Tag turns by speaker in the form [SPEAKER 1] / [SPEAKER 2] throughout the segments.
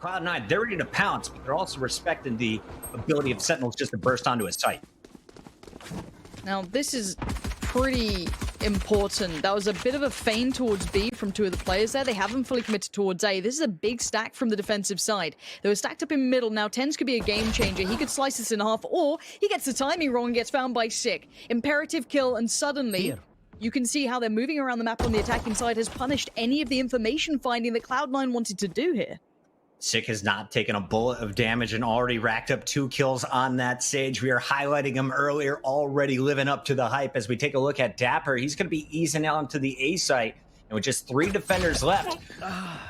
[SPEAKER 1] Cloud9, they're ready to pounce, but they're also respecting the ability of Sentinels just to burst onto his site.
[SPEAKER 2] Now, this is pretty important. That was a bit of a feint towards B from two of the players there. They haven't fully committed towards A. This is a big stack from the defensive side. They were stacked up in middle. Now, Tenz could be a game changer. He could slice this in half, or he gets the timing wrong and gets found by Sick. Imperative kill, and suddenly you can see how they're moving around the map on the attacking side has punished any of the information finding that Cloud9 wanted to do here.
[SPEAKER 1] Sick has not taken a bullet of damage and already racked up 2 kills on that stage. We are highlighting him earlier, already living up to the hype. As we take a look at Dapper, he's going to be easing out into the A site. And with just 3 defenders left,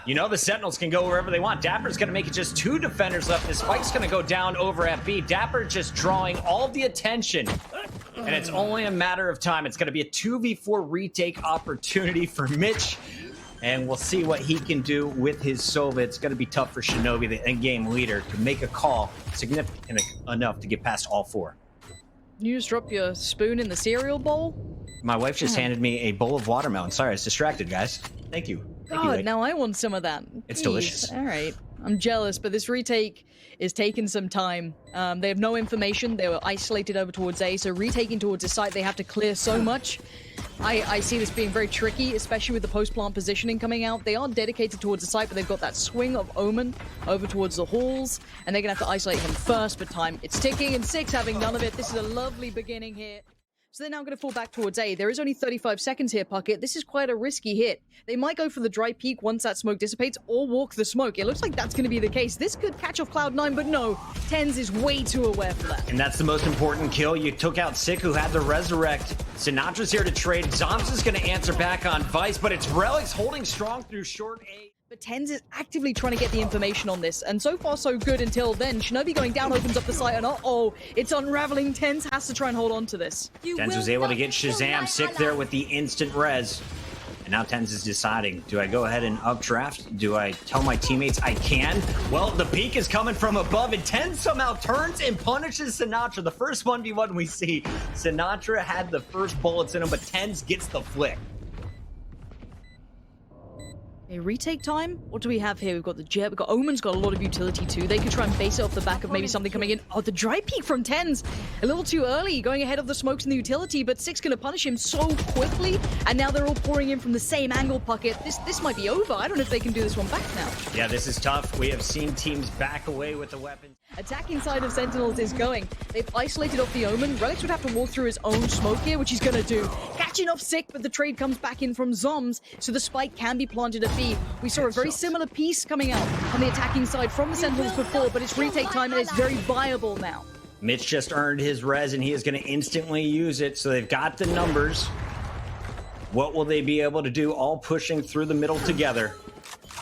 [SPEAKER 1] you know the Sentinels can go wherever they want. Dapper's going to make it just 2 defenders left. This fight's going to go down over at B. Dapper just drawing all the attention. And it's only a matter of time. It's going to be a 2v4 retake opportunity for Mitch. And we'll see what he can do with his Sova. It's going to be tough for Shinobi, the end-game leader, to make a call significant enough to get past all 4.
[SPEAKER 2] You just drop your spoon in the cereal bowl?
[SPEAKER 1] My wife just handed me a bowl of watermelon. Sorry, I was distracted, guys. Thank you.
[SPEAKER 2] God, now I want some of that.
[SPEAKER 1] It's
[SPEAKER 2] Jeez.
[SPEAKER 1] delicious.
[SPEAKER 2] All right. I'm jealous, but this retake is taking some time. They have no information. They were isolated over towards A, so retaking towards the site, they have to clear so much. I see this being very tricky, especially with the post-plant positioning coming out. They are dedicated towards the site, but they've got that swing of Omen over towards the halls, and they're going to have to isolate him first, but time, it's ticking, and Six having none of it. This is a lovely beginning here. So they're now going to fall back towards A. There is only 35 seconds here, Puckett. This is quite a risky hit. They might go for the dry peek once that smoke dissipates, or walk the smoke. It looks like that's going to be the case. This could catch off Cloud9, but no. Tenz is way too aware for that.
[SPEAKER 1] And that's the most important kill. You took out Sick, who had the resurrect. Sinatra's here to trade. Zoms is going to answer back on Vice, but it's Relics holding strong through short A.
[SPEAKER 2] But Tenz is actively trying to get the information on this, and so far so good until then. Shinobi going down opens up the site, and uh-oh, it's unraveling. Tenz has to try and hold on to this.
[SPEAKER 1] Tenz was able to get Shazam Sick there with the instant res. And now Tenz is deciding, do I go ahead and updraft? Do I tell my teammates I can? Well, the peak is coming from above, and Tenz somehow turns and punishes Sinatra. The first 1v1 we see, Sinatra had the first bullets in him, but Tenz gets the flick.
[SPEAKER 2] A retake time? What do we have here? We've got the Jet, we've got Omen's got a lot of utility too. They could try and base it off the back of maybe something coming in. Oh, the dry peek from Tenz. A little too early, going ahead of the smokes and the utility, but Sick's gonna punish him so quickly, and now they're all pouring in from the same angle, Puckett. This might be over. I don't know if they can do this one back now.
[SPEAKER 1] Yeah, this is tough. We have seen teams back away with the weapons.
[SPEAKER 2] Attacking side of Sentinels is going. They've isolated off the Omen. Relics would have to walk through his own smoke here, which he's gonna do. Catching off Sick, but the trade comes back in from Zoms, so the spike can be planted at B. We saw a very similar piece coming out on the attacking side from the Sentinels before, but it's retake time and it's very viable now.
[SPEAKER 1] Mitch just earned his res, and he is going to instantly use it, so they've got the numbers. What will they be able to do, all pushing through the middle together?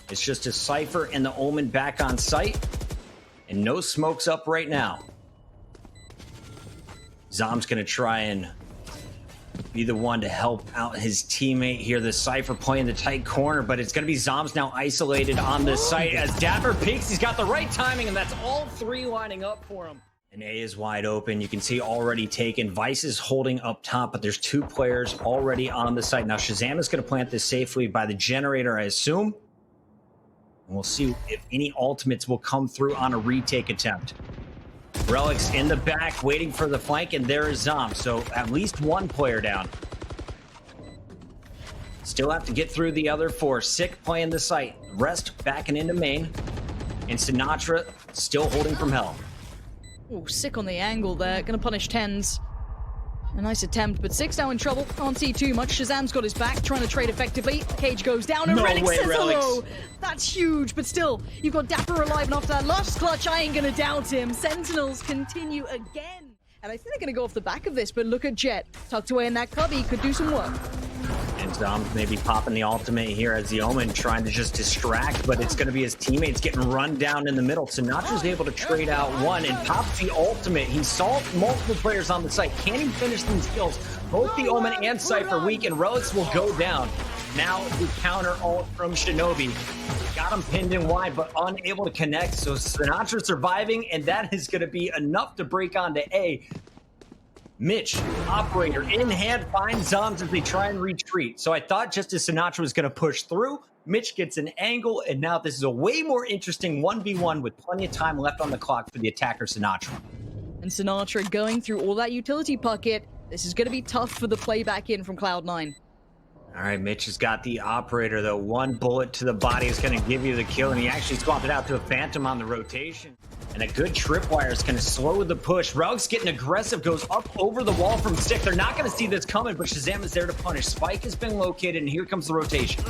[SPEAKER 1] It's just a Cypher and the Omen back on site, and no smokes up right now. Zom's going to try and be the one to help out his teammate here. The Cypher playing the tight corner, but it's going to be Zoms now isolated on this site as Dapper peeks. He's got the right timing, and that's all 3 lining up for him. And A is wide open. You can see already taken. Vice is holding up top, but there's 2 players already on the site. Now Shazam is going to plant this safely by the generator, I assume. And we'll see if any ultimates will come through on a retake attempt. Relics in the back, waiting for the flank, and there is Zom. So at least 1 player down. Still have to get through the other 4. Sick playing the site. Rest backing into main. And Sinatra still holding from hell.
[SPEAKER 2] Oh, Sick on the angle there. Gonna punish Tenz. A nice attempt, but Sick's now in trouble. Can't see too much. Shazam's got his back, trying to trade effectively. Cage goes down, and
[SPEAKER 1] No
[SPEAKER 2] Relic
[SPEAKER 1] way,
[SPEAKER 2] says
[SPEAKER 1] Relics.
[SPEAKER 2] hello. That's huge, but still, you've got Dapper alive, and after that last clutch, I ain't gonna doubt him. Sentinels continue again. And I think they're gonna go off the back of this, but look at Jet. Tucked away in that cubby, could do some work.
[SPEAKER 1] And Zom maybe popping the ultimate here as the Omen trying to just distract, but it's going to be his teammates getting run down in the middle. Sinatra's able to trade out 1 and pops the ultimate. He saw multiple players on the site. Can he finish these kills? Both the Omen and Cypher weak, and Relics will go down. Now the counter ult from Shinobi. Got him pinned in wide, but unable to connect. So Sinatra surviving, and that is going to be enough to break onto A. Mitch, operator in hand, finds Zombs as they try and retreat. So I thought just as Sinatra was going to push through, Mitch gets an angle, and now this is a way more interesting 1v1 with plenty of time left on the clock for the attacker Sinatra.
[SPEAKER 2] And Sinatra going through all that utility Puckett. This is going to be tough for the play back in from Cloud9.
[SPEAKER 1] All right, Mitch has got the operator, though. One bullet to the body is going to give you the kill, and he actually swapped it out to a Phantom on the rotation. And a good tripwire is going to slow the push. Rogue's getting aggressive, goes up over the wall from Stick. They're not going to see this coming, but Shazam is there to punish. Spike has been located, and here comes the rotation.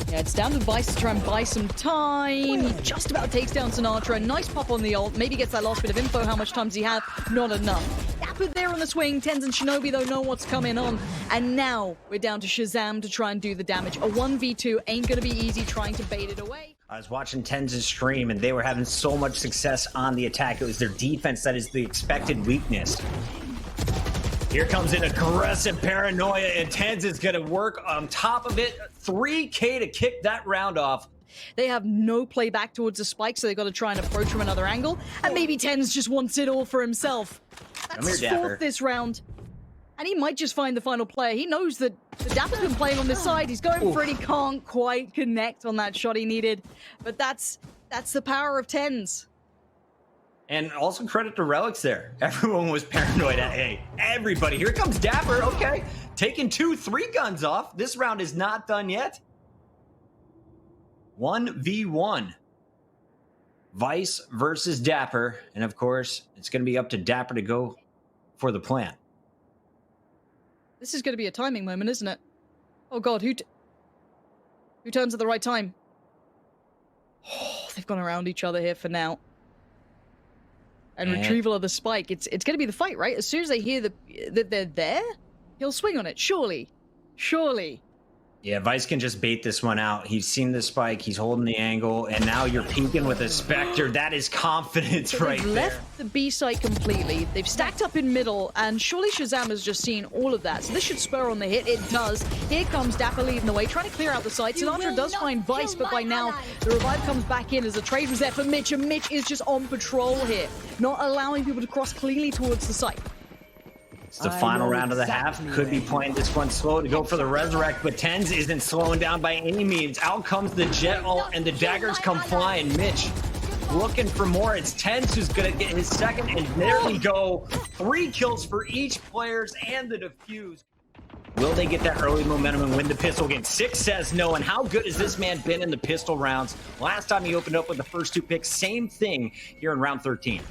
[SPEAKER 2] Yeah, it's down to Vice to try and buy some time. He just about takes down Sinatra. Nice pop on the ult. Maybe gets that last bit of info. How much time does he have? Not enough. Dapper there on the swing. Tenz and Shinobi, though, know what's coming on. And now we're down to Shazam to try and do the damage. A 1v2 ain't going to be easy trying to bait it away.
[SPEAKER 1] I was watching Tenz's stream, and they were having so much success on the attack. It was their defense that is the expected weakness. Here comes an aggressive paranoia, and Tenz is going to work on top of it. 3K to kick that round off.
[SPEAKER 2] They have no play back towards the spike, so they've got to try and approach from another angle. And maybe Tenz just wants it all for himself. That's his fourth this round. And he might just find the final player. He knows that the Dapper's been playing on this side. He's going for it. He can't quite connect on that shot he needed. But that's the power of Tenz.
[SPEAKER 1] And also credit to Relics there. Everyone was paranoid. Hey, everybody. Here comes Dapper. Okay. Taking 2-3 guns off. This round is not done yet. 1v1. Vice versus Dapper. And of course, it's going to be up to Dapper to go for the plant.
[SPEAKER 2] This is going to be a timing moment, isn't it? Oh god, who turns at the right time? Oh, they've gone around each other here for now. And retrieval of the spike. It's going to be the fight, right? As soon as they hear that they're there, he'll swing on it. Surely. Surely.
[SPEAKER 1] Yeah, Vice can just bait this one out. He's seen the spike. He's holding the angle. And now you're peeking with a Spectre. That is confidence right there. They've
[SPEAKER 2] left the B site completely. They've stacked up in middle. And surely Shazam has just seen all of that. So this should spur on the hit. It does. Here comes Dapper leading the way, trying to clear out the site. Sinatra does find Vice, but by now the revive comes back in as the trade was there for Mitch. And Mitch is just on patrol here, not allowing people to cross cleanly towards the site.
[SPEAKER 1] It's the final round of the half. Could be playing this one slow to go for the resurrect, but Tenz isn't slowing down by any means. Out comes the jet ult, and the daggers come flying. Mitch looking for more. It's Tenz who's going to get his second, and there we go. 3 kills for each players and the defuse. Will they get that early momentum and win the pistol game? 6 says no, and how good has this man been in the pistol rounds? Last time he opened up with the first 2 picks, same thing here in round 13.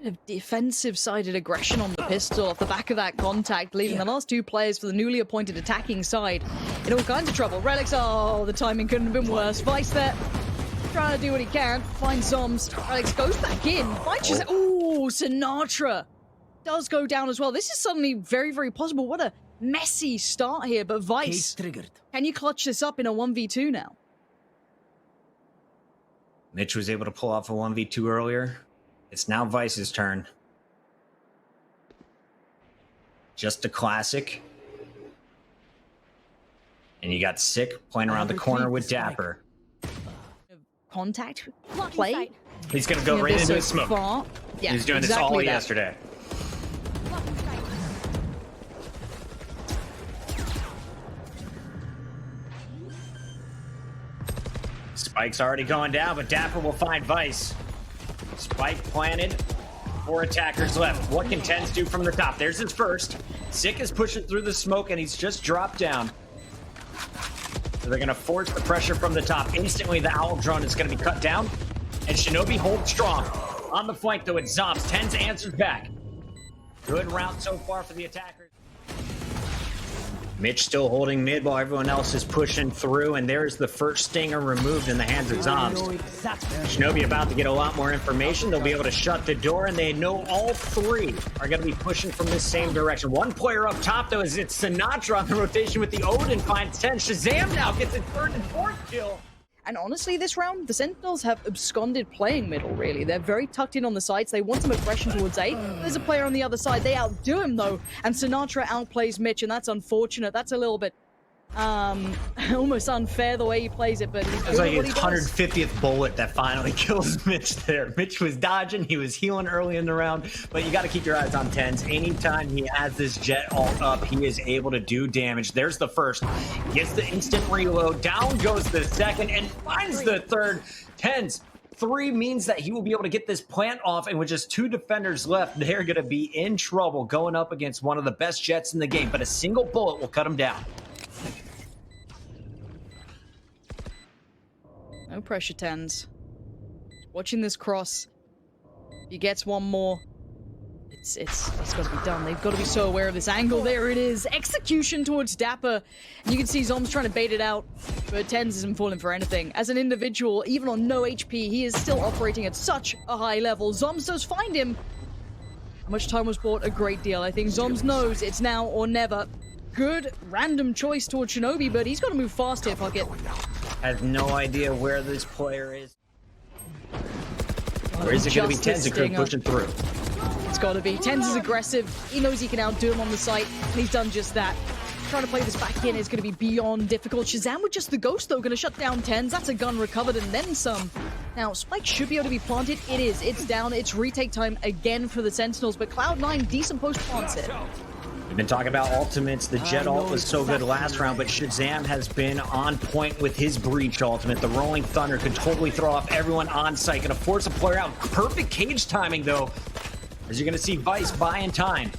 [SPEAKER 2] Of defensive-sided aggression on the pistol off the back of that contact, leaving the last 2 players for the newly appointed attacking side in all kinds of trouble. Relics, oh, the timing couldn't have been worse. Vice there, trying to do what he can, finds Zombs. Relics goes back in. Vice just, ooh, Sinatra does go down as well. This is suddenly very, very possible. What a messy start here, but Vice, can you clutch this up in a 1v2 now?
[SPEAKER 1] Mitch was able to pull off a 1v2 earlier. It's now Vice's turn. Just a classic. And you got Sick playing around the corner with Dapper.
[SPEAKER 2] Contact play?
[SPEAKER 1] He's going to go right into his smoke.
[SPEAKER 2] Yeah,
[SPEAKER 1] he's doing this all yesterday. Spike's already going down, but Dapper will find Vice. Spike planted, 4 attackers left. What can Tenz do from the top? There's his first. Sick is pushing through the smoke, and he's just dropped down. So they're going to force the pressure from the top. Instantly, the Owl drone is going to be cut down. And Shinobi holds strong. On the flank, though, it's Zombs. Tenz answers back. Good round so far for the attackers. Mitch still holding mid while everyone else is pushing through, and there's the first stinger removed in the hands of Zombs. Shinobi about to get a lot more information. They'll be able to shut the door, and they know all 3 are going to be pushing from this same direction. One player up top, though, is it's Sinatra on the rotation with the Odin, finds Tenz. Shazam now gets its 3rd and 4th kill.
[SPEAKER 2] And honestly, this round, the Sentinels have absconded playing middle, really. They're very tucked in on the sides. They want some aggression towards A. There's a player on the other side. They outdo him, though. And Sinatra outplays Mitch, and that's unfortunate. That's a little bit Almost unfair the way he plays it, but he's
[SPEAKER 1] It's like
[SPEAKER 2] good
[SPEAKER 1] his
[SPEAKER 2] at what he does.
[SPEAKER 1] 150th bullet that finally kills Mitch there. Mitch was dodging, he was healing early in the round, but you got to keep your eyes on Tenz. Anytime he has this jet alt up, he is able to do damage. There's the first, gets the instant reload, down goes the second, and finds the third. Tenz, 3 means that he will be able to get this plant off, and with just 2 defenders left, they're going to be in trouble going up against one of the best jets in the game, but a single bullet will cut him down.
[SPEAKER 2] No pressure, Tenz. Watching this cross. He gets one more. It's got to be done. They've got to be so aware of this angle. There it is. Execution towards Dapper. And you can see Zom's trying to bait it out, but Tenz isn't falling for anything. As an individual, even on no HP, he is still operating at such a high level. Zoms does find him. How much time was bought? A great deal. I think Zoms knows it's now or never. Good random choice towards Shinobi, but he's got to move fast here, Puckett.
[SPEAKER 1] Has no idea where this player is. Or is it going to be Tenz pushing through?
[SPEAKER 2] It's got to be. Tenz is aggressive. He knows he can outdo him on the site, and he's done just that. Trying to play this back in is going to be beyond difficult. Shazam with just the ghost, though, going to shut down Tenz. That's a gun recovered and then some. Now, Spike should be able to be planted. It is. It's down. It's retake time again for the Sentinels, but Cloud9, decent post plants it.
[SPEAKER 1] We've been talking about ultimates. The Jet ult was so good last round, but Shazam has been on point with his Breach ultimate. The Rolling Thunder could totally throw off everyone on site, gonna force a player out. Perfect cage timing, though, as you're gonna see Vice buying time.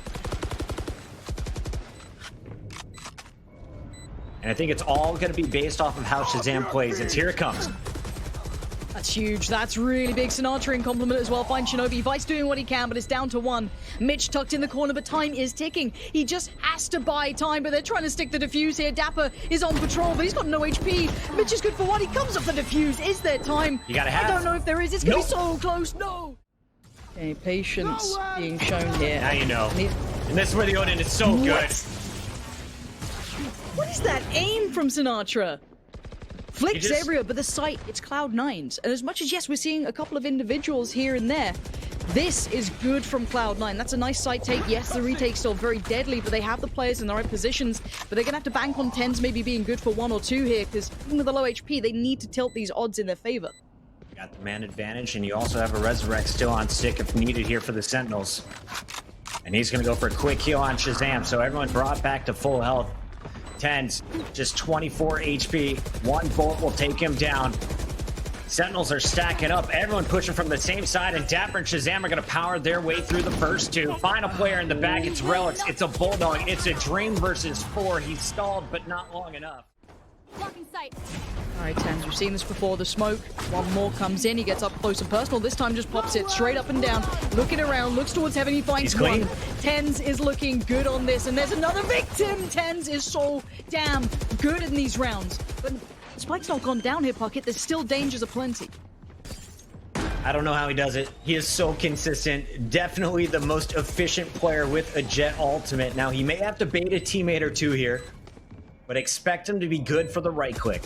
[SPEAKER 1] And I think it's all gonna be based off of how Shazam plays. Here it comes.
[SPEAKER 2] That's huge. That's really big. Sinatra in compliment as well. Find Shinobi. Vice doing what he can, but it's down to 1. Mitch tucked in the corner, but time is ticking. He just has to buy time, but they're trying to stick the defuse here. Dapper is on patrol, but he's got no HP. Mitch is good for 1. He comes up the defuse. Is there time?
[SPEAKER 1] You gotta have.
[SPEAKER 2] I don't know if there is. It's going to be so close. No. Okay, patience being shown here.
[SPEAKER 1] Now you know. And this is where the Odin is so good.
[SPEAKER 2] What is that aim from Sinatra? Flicks
[SPEAKER 1] just
[SPEAKER 2] everywhere, but the site, it's Cloud9's. And as much as, yes, we're seeing a couple of individuals here and there, this is good from Cloud9. That's a nice site take. Yes, the retake's still very deadly, but they have the players in the right positions. But they're going to have to bank on Tenz maybe being good for 1 or 2 here, because even with the low HP, they need to tilt these odds in their favor.
[SPEAKER 1] You got the man advantage, and you also have a Resurrect still on stick if needed here for the Sentinels. And he's going to go for a quick heal on Shazam, so everyone brought back to full health. Tenz, just 24 HP. 1 bullet will take him down. Sentinels are stacking up. Everyone pushing from the same side, and Dapper and Shazam are going to power their way through the first 2. Final player in the back, it's Relics. It's a Bulldog. It's a Dream versus 4. He's stalled, but not long enough.
[SPEAKER 3] Blocking sight.
[SPEAKER 2] All right, Tenz, we've seen this before. The smoke, 1 more comes in. He gets up close and personal. This time just pops it straight up and down. Looking around, looks towards heaven. He finds
[SPEAKER 1] He's clean.
[SPEAKER 2] 1. Tenz is looking good on this, and there's another victim. Tenz is so damn good in these rounds. But Spike's not gone down here, Puckett. There's still dangers aplenty.
[SPEAKER 1] I don't know how he does it. He is so consistent. Definitely the most efficient player with a Jet ultimate. Now, he may have to bait a teammate or 2 here, but expect him to be good for the right click.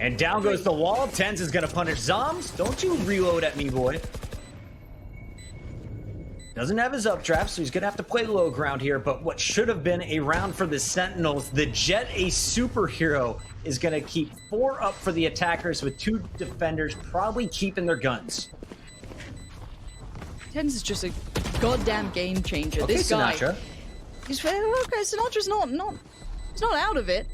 [SPEAKER 1] And down goes the wall. Tenz is going to punish Zoms. Don't you reload at me, boy. Doesn't have his up trap, so he's going to have to play low ground here. But what should have been a round for the Sentinels, the Jet, a superhero, is going to keep 4 up for the attackers with 2 defenders probably keeping their guns.
[SPEAKER 2] Tenz is just a goddamn game changer.
[SPEAKER 1] Okay,
[SPEAKER 2] This guy,
[SPEAKER 1] Sinatra.
[SPEAKER 2] he's okay. Sinatra's not he's not out of it,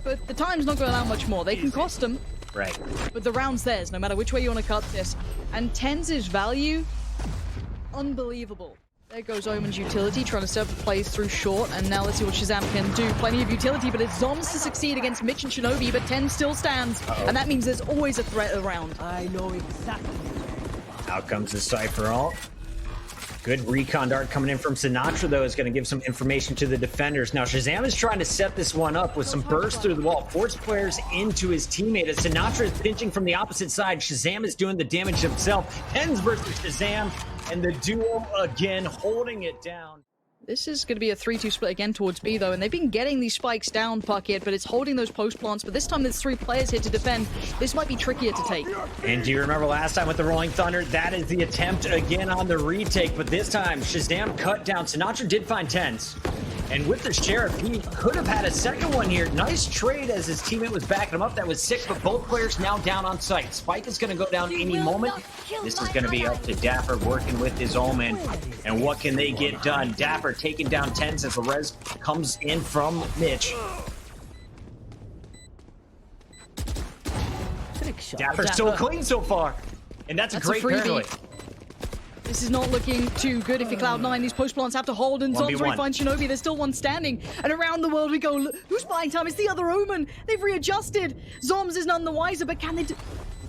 [SPEAKER 2] but the time's not going to allow much more. They can cost him,
[SPEAKER 1] Right.
[SPEAKER 2] but the round's theirs, no matter which way you want to cut this. And Tenz's value, unbelievable. There goes Omen's utility, trying to serve the plays through short, and now let's see what Shazam can do. Plenty of utility, but it's Zoms to succeed against Mitch and Shinobi, but Tenz still stands, and that means there's always a threat around.
[SPEAKER 4] I know exactly.
[SPEAKER 1] Out comes the Cypher ult. Good recon dart coming in from Sinatra, though, is going to give some information to the defenders. Now, Shazam is trying to set this one up with some bursts through the wall, force players into his teammate. As Sinatra is pinching from the opposite side, Shazam is doing the damage himself. Tenz versus Shazam, and the duo again holding it down.
[SPEAKER 2] This is going to be a 3-2 split again towards B, though, and they've been getting these spikes down, Puckett, but it's holding those post plants. But this time there's 3 players here to defend. This might be trickier to take.
[SPEAKER 1] And do you remember last time with the Rolling Thunder? That is the attempt again on the retake, but this time Shazam cut down. Sinatra did find Tenz. And with the Sheriff, he could have had a second one here. Nice trade as his teammate was backing him up. That was 6, but both players now down on site. Spike is going to go down any moment. This is going to be up to Dapper working with his Omen. And what can they get done? Dapper taking down Tenz as the res comes in from Mitch. Dapper's so clean so far. And that's a great parallel.
[SPEAKER 2] This is not looking too good if you're Cloud9. These post plants have to hold, and Zombs finds Shinobi. There's still one standing. And around the world we go. Look, who's buying time? It's the other Omen. They've readjusted. Zombs is none the wiser, but can they do...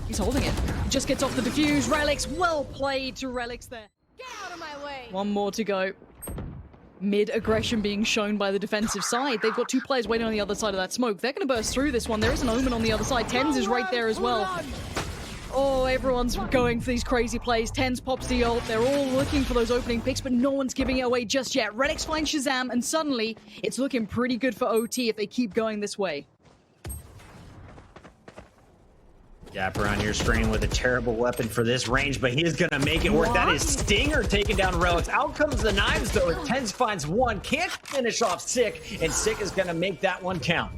[SPEAKER 2] He's holding it. Just gets off the defuse. Relics, well played to Relics there.
[SPEAKER 3] Get out of my way.
[SPEAKER 2] One more to go. Mid-aggression being shown by the defensive side. They've got 2 players waiting on the other side of that smoke. They're going to burst through this one. There is an Omen on the other side. Tenz is right there as well. Oh, everyone's going for these crazy plays. Tenz pops the ult. They're all looking for those opening picks, but no one's giving it away just yet. Relics finds Shazam, and suddenly it's looking pretty good for OT if they keep going this way.
[SPEAKER 1] Dapper on your screen with a terrible weapon for this range, but he is going to make it work. That is Stinger taking down Relics. Out comes the knives, though. Tenz finds one. Can't finish off Sick, and Sick is going to make that one count.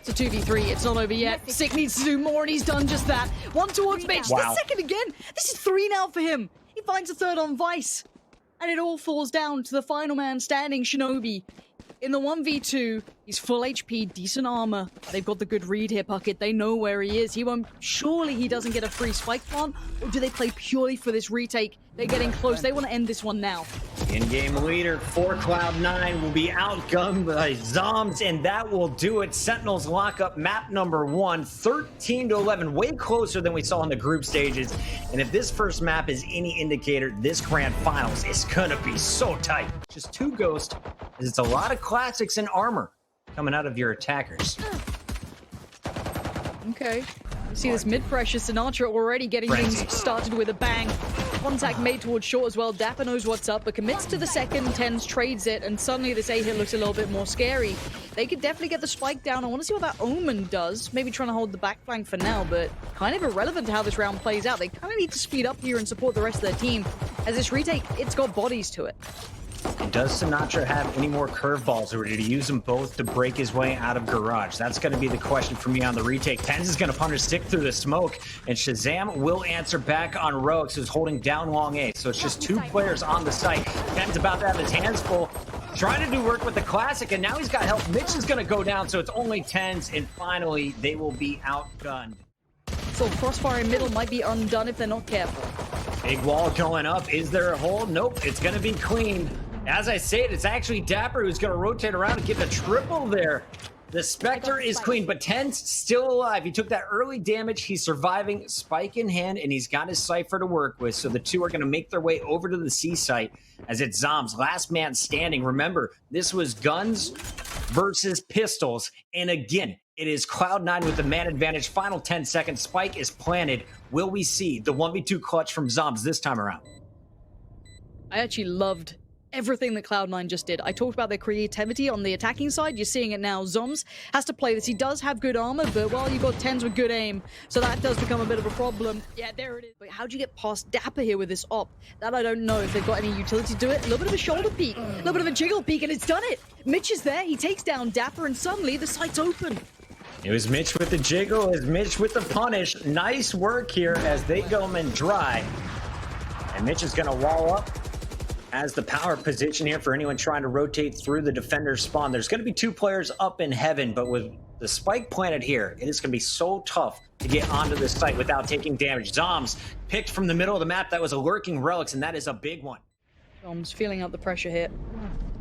[SPEAKER 2] It's a 2v3. It's not over yet. Sick needs to do more, and he's done just that. One towards Mitch.
[SPEAKER 1] Wow.
[SPEAKER 2] The second again. This is 3 now for him. He finds a third on Vice. And it all falls down to the final man standing, Shinobi. In the 1v2, he's full HP, decent armor. They've got the good read here, Puckett. They know where he is. He won't... Surely he doesn't get a free spike plant? Or do they play purely for this retake? They're getting close. They want to end this one now.
[SPEAKER 1] In-game leader for Cloud9 will be outgunned by Zombs, and that will do it. Sentinels lock up map number 1, 13-11, way closer than we saw in the group stages. And if this first map is any indicator, this grand finals is gonna be so tight. Just 2 ghosts, as it's a lot of classics and armor coming out of your attackers.
[SPEAKER 2] Okay. You see this mid-pressure Sinatra already getting things started with a bang. Contact made towards short as well. Dapper knows what's up, but commits to the second. Tenz trades it, and suddenly this A hit looks a little bit more scary. They could definitely get the spike down. I want to see what that Omen does. Maybe trying to hold the back flank for now, but kind of irrelevant to how this round plays out. They kind of need to speed up here and support the rest of their team. As this retake, it's got bodies to it.
[SPEAKER 1] And does Sinatra have any more curveballs, or did he use them both to break his way out of Garage? That's going to be the question for me on the retake. Tenz is going to punish Stick through the smoke, and Shazam will answer back on Relics, who's holding down long A. So it's just 2 players on the site. Tenz about to have his hands full, trying to do work with the Classic, and now he's got help. Mitch is going to go down, so it's only Tenz, and finally they will be outgunned.
[SPEAKER 2] So Crossfire in middle might be undone if they're not careful.
[SPEAKER 1] Big wall going up. Is there a hole? Nope, it's going to be clean. As I say it, it's actually Dapper who's going to rotate around and get a triple there. The Spectre is clean, but Tenz still alive. He took that early damage. He's surviving, spike in hand, and he's got his Cypher to work with. So the 2 are going to make their way over to the C site as it's Zombs, last man standing. Remember, this was guns versus pistols. And again, it is Cloud9 with the man advantage. Final 10 seconds. Spike is planted. Will we see the 1v2 clutch from Zombs this time around?
[SPEAKER 2] I actually loved everything that Cloud9 just did. I talked about their creativity on the attacking side. You're seeing it now. Zombs has to play this. He does have good armor, but well, you've got Tenz with good aim, so that does become a bit of a problem. Yeah, there it is. But how do you get past Dapper here with this op? That I don't know if they've got any utility to do it. A little bit of a shoulder peek, a little bit of a jiggle peek, and it's done it. Mitch is there. He takes down Dapper, and suddenly the site's open.
[SPEAKER 1] It was Mitch with the jiggle, it was Mitch with the punish. Nice work here as they go in dry. And Mitch is going to wall up as the power position here for anyone trying to rotate through the defender's spawn. There's going to be 2 players up in heaven, but with the spike planted here, it is going to be so tough to get onto this site without taking damage. Zombs picked from the middle of the map. That was a lurking Relics, and that is a big one.
[SPEAKER 2] Zombs feeling out the pressure here.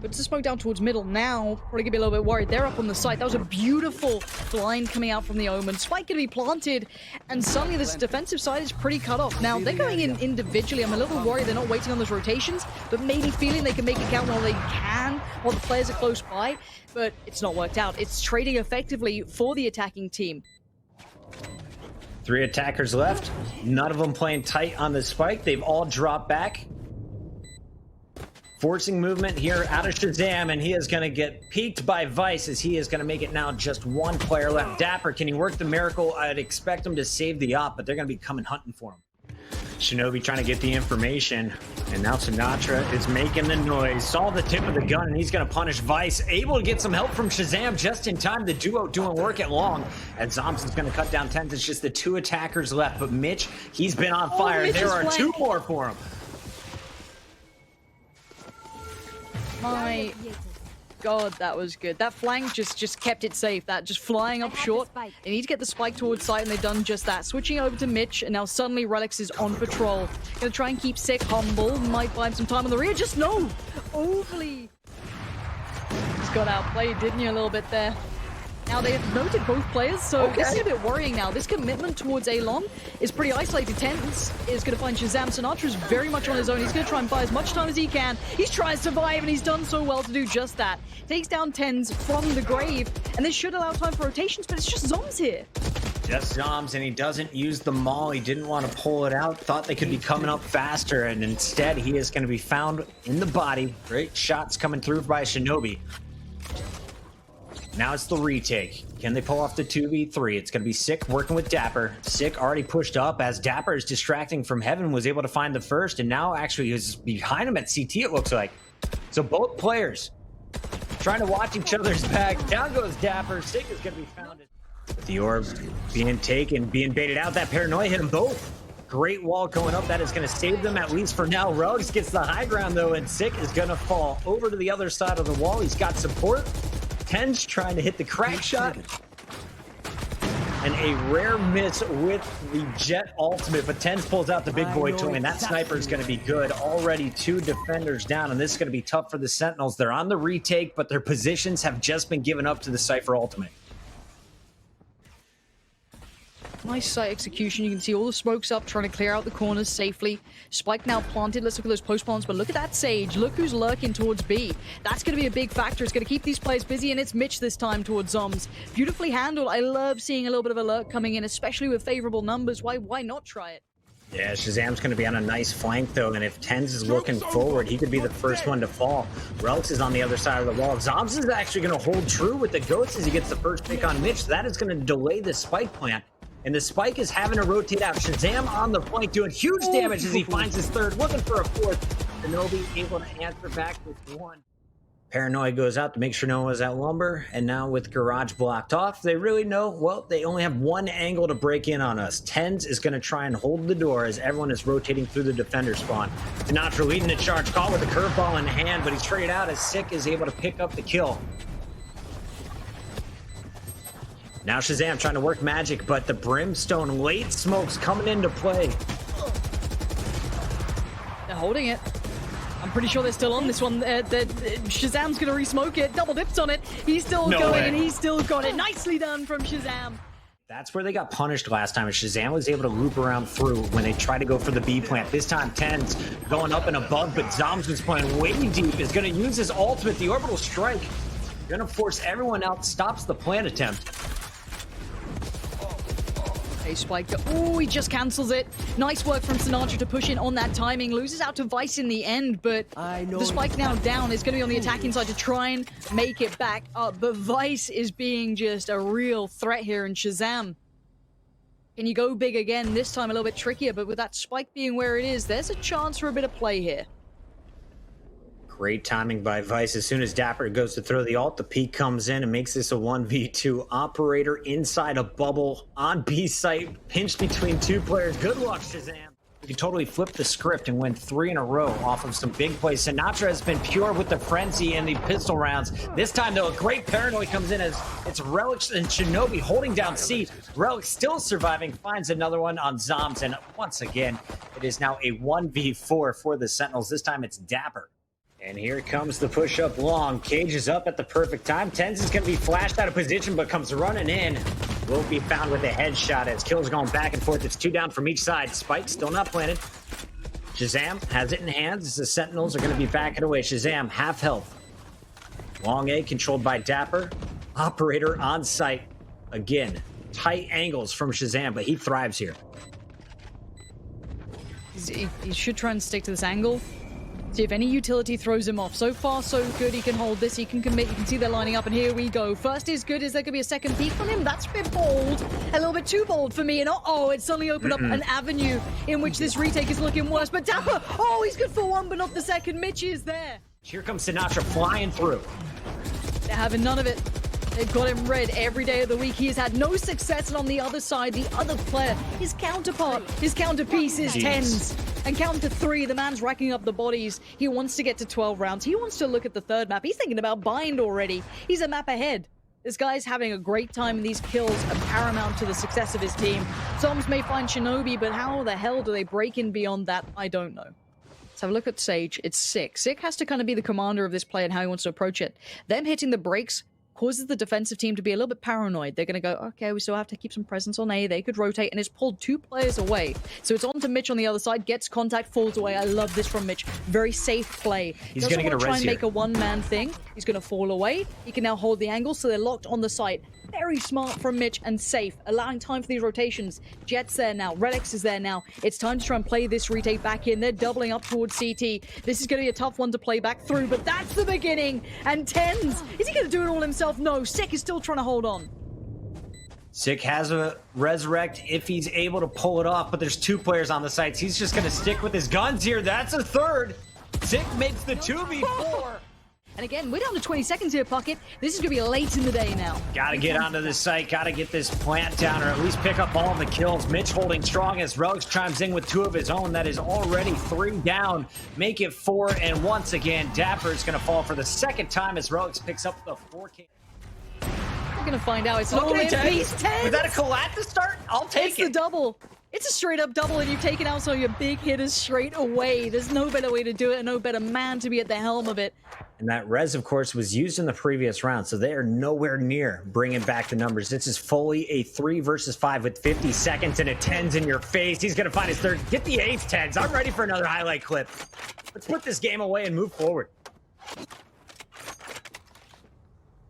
[SPEAKER 2] But to smoke down towards middle now, probably gonna be a little bit worried. They're up on the site. That was a beautiful blind coming out from the Omen. Spike gonna be planted, and suddenly this defensive side is pretty cut off. Now, they're going in individually. I'm a little worried they're not waiting on those rotations, but maybe feeling they can make it count while they can, while the players are close by, but it's not worked out. It's trading effectively for the attacking team.
[SPEAKER 1] 3 attackers left. None of them playing tight on the spike. They've all dropped back. Forcing movement here out of Shazam, and he is going to get peeked by Vice as he is going to make it now just 1 player left. Dapper, can he work the miracle? I'd expect him to save the op, but they're going to be coming hunting for him. Shinobi trying to get the information, and now Sinatra is making the noise. Saw the tip of the gun, and he's going to punish Vice. Able to get some help from Shazam just in time. The duo doing work at long, and Zoms is going to cut down Tenz. It's just the 2 attackers left, but Mitch, he's been on fire.
[SPEAKER 2] Mitch
[SPEAKER 1] There are
[SPEAKER 2] blank.
[SPEAKER 1] 2 more for him.
[SPEAKER 2] My God, that was good. That flank just kept it safe. That just flying up short. They need to get the spike towards site, and they've done just that. Switching over to Mitch, and now suddenly Relics is on patrol. Gonna try and keep Sick humble. Might buy him some time on the rear. Just no! Overly. Just got outplayed, didn't you, a little bit there? Now, they have noted both players, so this is a bit worrying now. This commitment towards A-Long is pretty isolated. Tenz is going to find Shazam. Sinatra is very much on his own. He's going to try and buy as much time as he can. He's trying to survive, and he's done so well to do just that. Takes down Tenz from the grave, and this should allow time for rotations, but it's just Zoms here.
[SPEAKER 1] Just Zoms, and he doesn't use the maul. He didn't want to pull it out. Thought they could be coming up faster, and instead he is going to be found in the body. Great shots coming through by Shinobi. Now it's the retake. Can they pull off the 2v3? It's going to be Sick working with Dapper. Sick already pushed up as Dapper is distracting from Heaven, was able to find the first, and now actually is behind him at CT, it looks like. So both players trying to watch each other's back. Down goes Dapper. Sick is going to be found. With the orb being taken, being baited out, that paranoia hit them both. Great wall going up. That is going to save them, at least for now. Rugs gets the high ground, though, and Sick is going to fall over to the other side of the wall. He's got support. Tenz trying to hit the crack shot. And a rare miss with the Jet ultimate, but Tenz pulls out the big boy toy, and that sniper is going to be good. Already 2 defenders down, and this is going to be tough for the Sentinels. They're on the retake, but their positions have just been given up to the Cypher ultimate.
[SPEAKER 2] Nice site execution. You can see all the smokes up, trying to clear out the corners safely. Spike now planted. Let's look at those post plants, but look at that Sage. Look who's lurking towards B. That's going to be a big factor. It's going to keep these players busy, and it's Mitch this time towards Zoms. Beautifully handled. I love seeing a little bit of alert coming in, especially with favorable numbers. Why not try it?
[SPEAKER 1] Yeah, Shazam's going to be on a nice flank, though, and if Tenz is looking forward, he could be the first one to fall. Relics is on the other side of the wall. Zoms is actually going to hold true with the Ghost as he gets the first pick on Mitch. That is going to delay the spike plant. And the spike is having to rotate out. Shazam on the flank doing huge damage as he finds his third, looking for a fourth. Shinobi able to answer back with 1. Paranoia goes out to make sure no one was at lumber. And now with garage blocked off, they really know, well, they only have 1 angle to break in on us. Tenz is going to try and hold the door as everyone is rotating through the defender spawn. Sinatra leading the charge, caught with a curveball in hand, but he's traded out as Sick is able to pick up the kill. Now Shazam trying to work magic, but the Brimstone late smokes coming into play.
[SPEAKER 2] They're holding it. I'm pretty sure they're still on this one. Shazam's going to re-smoke it. Double dips on it. He's still going, and he's still got it. Nicely done from Shazam.
[SPEAKER 1] That's where they got punished last time. Shazam was able to loop around through when they tried to go for the B plant. This time, Tenz going up and above, but Zoms was playing way deep. Is going to use his ultimate, the orbital strike. Going to force everyone out. Stops the plant attempt.
[SPEAKER 2] Spike. Oh, he just cancels it. Nice work from Sinatra to push in on that timing. Loses out to Vice in the end, but the spike now down is going to be on the attacking side to try and make it back up. But Vice is being just a real threat here, and Shazam. Can you go big again? This time a little bit trickier, but with that spike being where it is, there's a chance for a bit of play here.
[SPEAKER 1] Great timing by Vice. As soon as Dapper goes to throw the ult, the peek comes in and makes this a 1v2. Operator inside a bubble on B site, pinched between 2 players. Good luck, Shazam. You can totally flip the script and win 3 in a row off of some big plays. Sinatra has been pure with the frenzy and the pistol rounds. This time, though, a great paranoid comes in as it's Relics and Shinobi holding down C. Relics still surviving, finds another one on Zoms, and once again, it is now a 1v4 for the Sentinels. This time, it's Dapper. And here comes the push-up long. Cage is up at the perfect time. Tenz is going to be flashed out of position, but comes running in. Will be found with a headshot as kills going back and forth. It's 2 down from each side. Spike still not planted. Shazam has it in hands as the Sentinels are going to be backing away. Shazam, half health. Long A controlled by Dapper. Operator on site. Again, tight angles from Shazam, but he thrives here.
[SPEAKER 2] He should try and stick to this angle. See if any utility throws him off. So far, so good. He can hold this. He can commit. You can see they're lining up, and here we go. First is good. Is there going to be a second peek from him? That's a bit bold. A little bit too bold for me. And oh, it suddenly opened up an avenue in which this retake is looking worse. But Dapper, oh, he's good for one, but not the second. Mitch is there.
[SPEAKER 1] Here comes Sinatra flying through.
[SPEAKER 2] They're having none of it. They've got him red every day of the week. He has had no success, and on the other side, the other player, his counterpart, his counterpiece is Tenz. And count to 3, the man's racking up the bodies. He wants to get to 12 rounds. He wants to look at the third map. He's thinking about bind already. He's a map ahead. This guy's having a great time, and these kills are paramount to the success of his team. Zoms may find Shinobi, but how the hell do they break in beyond that? I don't know. Let's have a look at Sage. It's Sick. Sick has to kind of be the commander of this play and how he wants to approach it. Them hitting the brakes causes the defensive team to be a little bit paranoid. They're going to go, okay, we still have to keep some presence on A. They could rotate, and it's pulled 2 players away. So it's on to Mitch on the other side, gets contact, falls away. I love this from Mitch. Very safe play.
[SPEAKER 1] He's going to get a res
[SPEAKER 2] try and
[SPEAKER 1] here.
[SPEAKER 2] make a one-man thing. He's going to fall away. He can now hold the angle, so they're locked on the site. Very smart from Mitch and safe, allowing time for these rotations. Jet's there now. Relics is there now. It's time to try and play this retake back in. They're doubling up towards CT. This is going to be a tough one to play back through, but that's the beginning. And Tenz, is he going to do it all himself? No, Sick is still trying to hold on.
[SPEAKER 1] Sick has a resurrect if he's able to pull it off, but there's 2 players on the sites. He's just going to stick with his guns here. That's a third. Sick makes the 2v4.
[SPEAKER 2] And again, we're down to 20 seconds here, Puckett. This is going to be late in the day now.
[SPEAKER 1] Gotta get onto this site, gotta get this plant down, or at least pick up all of the kills. Mitch holding strong as Relics chimes in with 2 of his own. That is already 3 down. Make it 4, and once again, Dapper's gonna fall for the second time as Relics picks up the 4K.
[SPEAKER 2] We're going to find out. It's an all-in piece. Tenz!
[SPEAKER 1] Was that a collat to start? I'll take it.
[SPEAKER 2] It's the double. It's a straight-up double, and you've taken out some of your big hitters straight away. There's no better way to do it, and no better man to be at the helm of it.
[SPEAKER 1] And that res, of course, was used in the previous round, so they are nowhere near bringing back the numbers. This is fully a 3 versus 5 with 50 seconds and a Tenz in your face. He's going to find his third. Get the ace, Tenz. I'm ready for another highlight clip. Let's put this game away and move forward.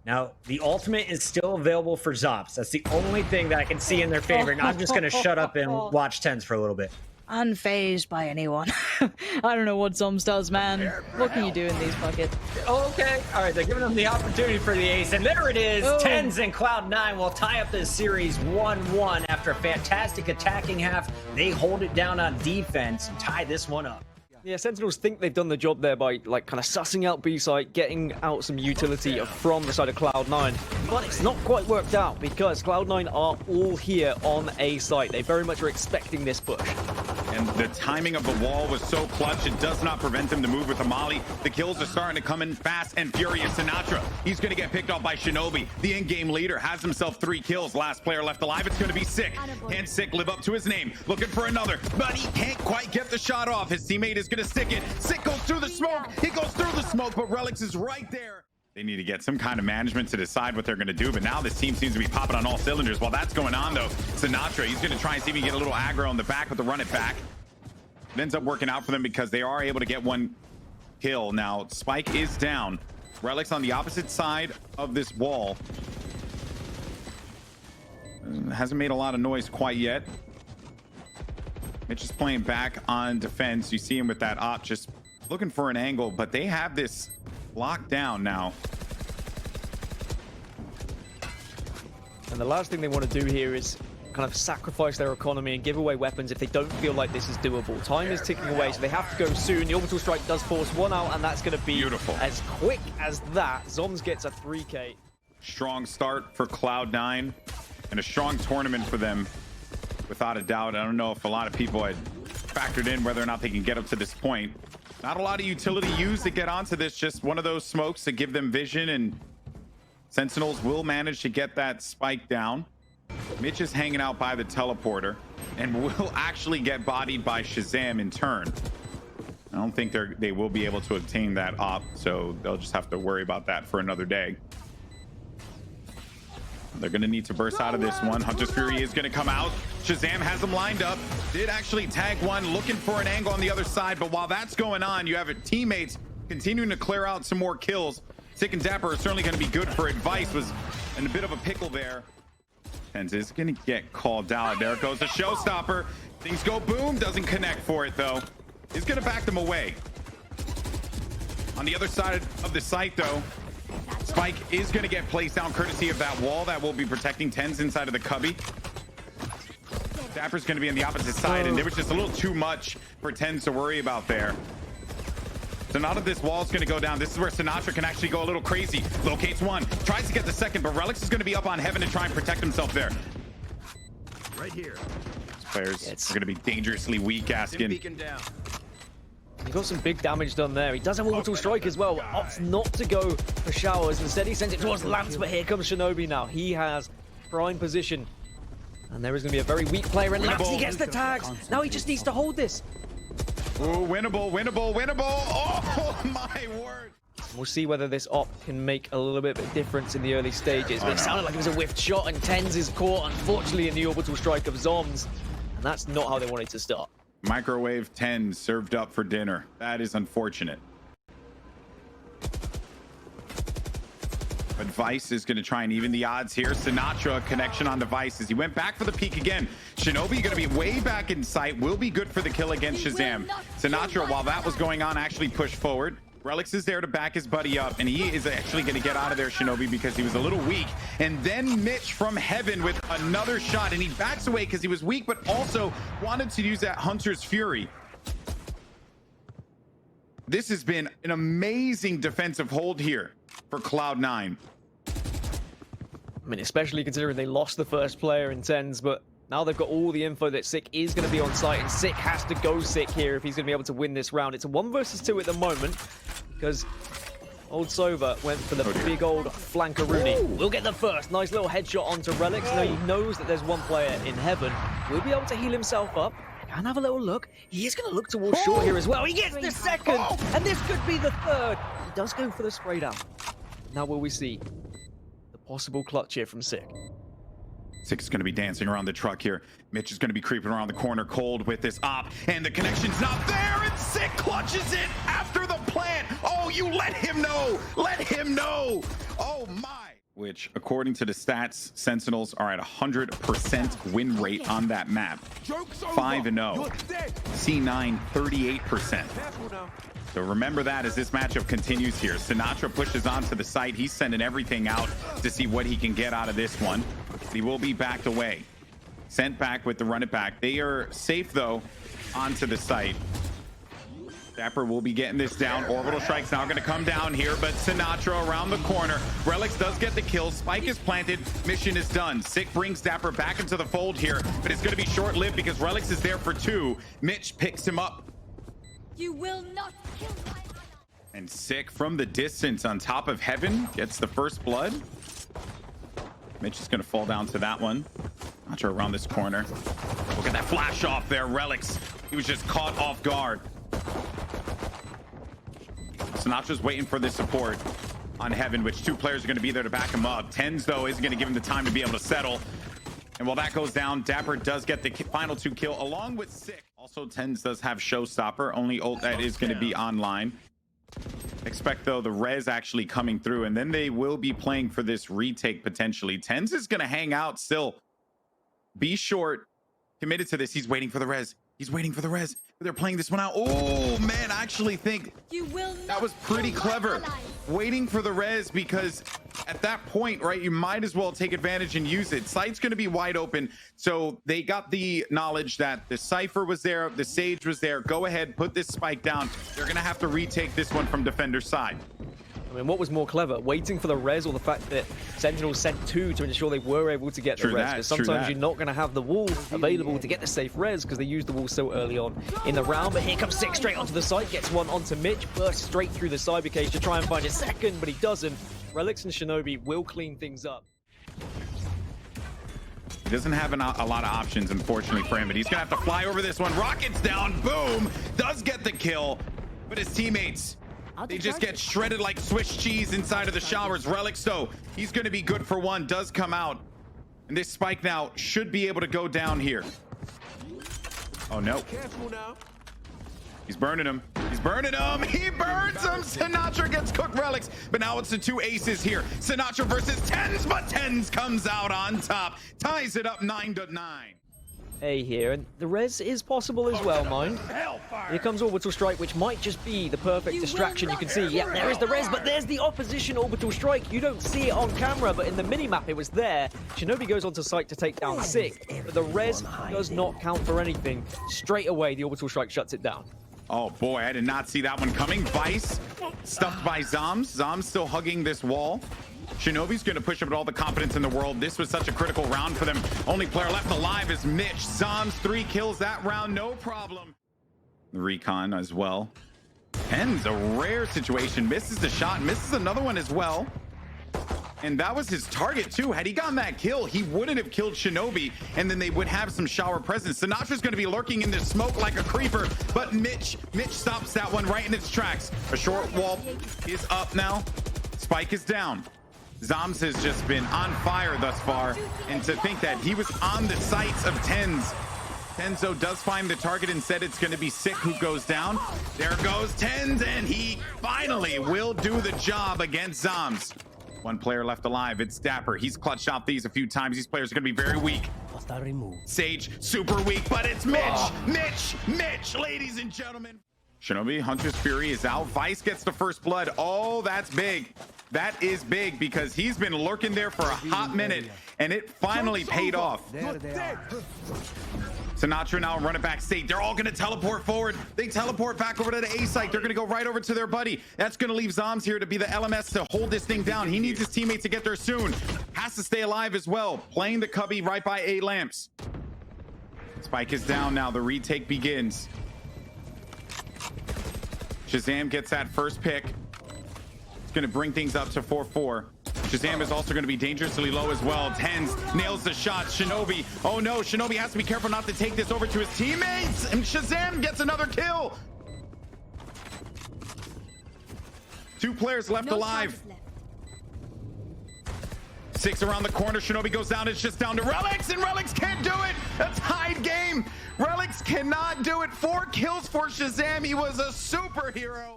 [SPEAKER 1] Now, the ultimate is still available for Zops. That's the only thing that I can see in their favor, and I'm just going to shut up and watch Tenz for a little bit.
[SPEAKER 2] Unfazed by anyone. I don't know what Zoms does, man. What can you do in these buckets?
[SPEAKER 1] Okay. All right, they're giving them the opportunity for the ace, and there it is.
[SPEAKER 2] Oh.
[SPEAKER 1] Tenz and Cloud9 will tie up this series 1-1 after a fantastic attacking half. They hold it down on defense and tie this one up.
[SPEAKER 3] Yeah, Sentinels think they've done the job there by like kind of sussing out B site, getting out some utility from the side of Cloud9, but it's not quite worked out because Cloud9 are all here on A site. They very much are expecting this push.
[SPEAKER 4] And the timing of the wall was so clutch, it does not prevent them to move with the molly. The kills are starting to come in fast and furious. Sinatra, he's going to get picked off by Shinobi. The in-game leader has himself 3 kills. Last player left alive, it's going to be Sick. Can Sick live up to his name? Looking for another, but he can't quite get the shot off. His teammate is going to stick it. Sick goes through the smoke. He goes through the smoke, but Relics is right there. They need to get some kind of management to decide what they're going to do, but now this team seems to be popping on all cylinders. While that's going on, though, Sinatra, he's going to try and see if he can get a little aggro on the back with the run it back. It ends up working out for them because they are able to get 1 kill. Now, Spike is down. Relics on the opposite side of this wall. Hasn't made a lot of noise quite yet. Mitch is playing back on defense. You see him with that op just looking for an angle, but they have this locked down now.
[SPEAKER 3] And the last thing they want to do here is kind of sacrifice their economy and give away weapons if they don't feel like this is doable. Time is ticking away, so they have to go soon. The orbital strike does force 1 out, and that's going to be
[SPEAKER 4] beautiful.
[SPEAKER 3] As quick as that. Zoms gets a 3K.
[SPEAKER 4] Strong start for Cloud9 and a strong tournament for them. Without a doubt, I don't know if a lot of people had factored in whether or not they can get up to this point. Not a lot of utility used to get onto this, just one of those smokes to give them vision, and Sentinels will manage to get that spike down. Mitch is hanging out by the teleporter and will actually get bodied by Shazam in turn. I don't think they will be able to obtain that op, so they'll just have to worry about that for another day. They're going to need to burst out of this one. Hunter's Fury is going to come out. Shazam has them lined up. Did actually tag one, looking for an angle on the other side. But while that's going on, you have teammates continuing to clear out some more kills. Sick and Dapper are certainly going to be good for advice. Was in a bit of a pickle there. Tenz is going to get called out. There goes the showstopper. Things go boom. Doesn't connect for it, though. He's going to back them away. On the other side of the site, though, Spike is going to get placed down courtesy of that wall that will be protecting Tenz inside of the cubby. Dapper's going to be on the opposite side, and there was just a little too much for Tenz to worry about there. So now that this wall is going to go down, this is where Sinatra can actually go a little crazy. Locates one, tries to get the second, but Relics is going to be up on Heaven to try and protect himself there.
[SPEAKER 5] Right here.
[SPEAKER 4] These players are going to be dangerously weak, Gaskin.
[SPEAKER 3] He got some big damage done there. He does have Orbital Strike as well. Opts not to go for Showers. Instead, he sends it towards Lance, but here comes Shinobi now. He has prime position. And there is going to be a very weak player in Lance. He gets the tags. Now he just needs to hold this.
[SPEAKER 4] Ooh, winnable, winnable, winnable. Oh, my word.
[SPEAKER 3] We'll see whether this op can make a little bit of a difference in the early stages. But it sounded like it was a whiffed shot, and Tenz is caught, unfortunately, in the Orbital Strike of Zoms. And that's not how they wanted to start.
[SPEAKER 4] Microwave 10 served up for dinner. That is unfortunate. But Vice is going to try and even the odds here. Sinatra connection on the Vice as he went back for the peek again. Shinobi going to be way back in sight. Will be good for the kill against Shazam. Sinatra, while that was going on, actually pushed forward. Relics is there to back his buddy up, and he is actually going to get out of there, Shinobi, because he was a little weak. And then Mitch from Heaven with another shot, and he backs away because he was weak, but also wanted to use that Hunter's Fury. This has been an amazing defensive hold here for Cloud9.
[SPEAKER 3] I mean, especially considering they lost the first player in Tenz, but now they've got all the info that Sick is going to be on site, and Sick has to go Sick here if he's going to be able to win this round. It's a 1 versus 2 at the moment, because old Sova went for the big old flankaroonie. We'll get the first. Nice little headshot onto Relics. Now he knows that there's one player in Heaven. Will be able to heal himself up. Can have a little look. He is going to look towards short here as well. He gets the second, and this could be the third. He does go for the spray down. Now will we see the possible clutch here from Sick?
[SPEAKER 4] Sick is going to be dancing around the truck here. Mitch is going to be creeping around the corner cold with this op, and the connection's not there, and Sick clutches it after the plant. Oh, you let him know. Let him know. Oh, my. Which, according to the stats, Sentinels are at 100% win rate on that map. 5-0. C9, 38%. So remember that as this matchup continues here. Sinatra pushes onto the site. He's sending everything out to see what he can get out of this one. He will be backed away. Sent back with the run it back. They are safe, though, onto the site. Dapper will be getting this down. Orbital Strike's now going to come down here, but Sinatra around the corner. Relics does get the kill. Spike is planted. Mission is done. Sick brings Dapper back into the fold here, but it's going to be short-lived because Relics is there for 2. Mitch picks him up.
[SPEAKER 6] You will not kill my ally.
[SPEAKER 4] And Sick from the distance on top of Heaven gets the first blood. Mitch is going to fall down to that one. Sinatra around this corner. Look at that flash off there. Relics. He was just caught off guard. Sinatra's waiting for the support on Heaven, which 2 players are going to be there to back him up. Tenz, though, isn't going to give him the time to be able to settle. And while that goes down, Dapper does get the final 2 kill along with Sick. Also, Tenz does have Showstopper, only ult that is going to be online. Expect, though, the res actually coming through, and then they will be playing for this retake potentially. Tenz is going to hang out still. Be short, committed to this. He's waiting for the res. He's waiting for the res. They're playing this one out. Oh, man, I actually think that was pretty clever. Waiting for the res, because at that point, right, you might as well take advantage and use it. Site's going to be wide open. So they got the knowledge that the Cypher was there, the Sage was there. Go ahead, put this spike down. They're going to have to retake this one from defender's side.
[SPEAKER 3] I mean, what was more clever, waiting for the res or the fact that Sentinels sent 2 to ensure they were able to get the res? Because sometimes you're not going to have the wall available to get the safe res because they used the wall so early on in the round. But here comes Sick straight onto the site, gets one onto Mitch, bursts straight through the cyber cage to try and find a second, but he doesn't. Relics and Shinobi will clean things up.
[SPEAKER 4] He doesn't have a lot of options, unfortunately, for him, but he's going to have to fly over this one. Rockets down, boom, does get the kill, but his teammates, they just get shredded like Swiss cheese inside of the showers. Relics, though, he's going to be good for 1, does come out. And this spike now should be able to go down here. Oh, no. He's burning him. He's burning him. He burns him. Sinatra gets cooked, Relics. But now it's the 2 aces here. Sinatra versus Tenz, but Tenz comes out on top. Ties it up 9-9.
[SPEAKER 3] A here, and the res is possible as well, mind. Here comes Orbital Strike, which might just be the perfect distraction. You can see, yeah, there is the res, but there's the opposition Orbital Strike. You don't see it on camera, but in the minimap it was there. Shinobi goes onto site to take down Sick, but the res does not count for anything. Straight away, the Orbital Strike shuts it down.
[SPEAKER 4] Oh boy, I did not see that one coming. Vice stuffed by Zoms. Zoms still hugging this wall. Shinobi's going to push up with all the confidence in the world. This was such a critical round for them. Only player left alive is Mitch. Zoms 3 kills that round, no problem. The recon as well. Tenz, a rare situation, misses the shot, misses another one as well. And that was his target too. Had he gotten that kill, he wouldn't have killed Shinobi, and then they would have some shower presence. Sinatra's going to be lurking in the smoke like a creeper, but Mitch stops that one right in its tracks. A short wall is up now. Spike is down. Zoms has just been on fire thus far, and to think that he was on the sights of Tenz. Tenzo does find the target. Instead, it's going to be Sick who goes down. There goes Tenz, and he finally will do the job against Zoms. One player left alive. It's Dapper. He's clutched out these a few times. These players are going to be very weak. Sage, super weak, but it's Mitch, Mitch, ladies and gentlemen. Shinobi, Hunter's Fury is out. Vice gets the first blood. Oh, that's big. That is big because he's been lurking there for a hot minute, and it finally paid off. Sinatra now run it back state. They're all going to teleport forward. They teleport back over to the A site. They're going to go right over to their buddy. That's going to leave Zoms here to be the LMS to hold this thing down. He needs his teammates to get there soon. Has to stay alive as well. Playing the cubby right by A lamps. Spike is down now. The retake begins. Shazam gets that first pick. It's going to bring things up to 4-4. Shazam is also going to be dangerously low as well. Tenz nails the shot. Shinobi. Oh no, Shinobi has to be careful not to take this over to his teammates. And Shazam gets another kill. 2 players left alive. 6 around the corner. Shinobi goes down. It's just down to Relics, and Relics can't do it. A tied game. Relics cannot do it. 4 kills for Shazam. He was a superhero.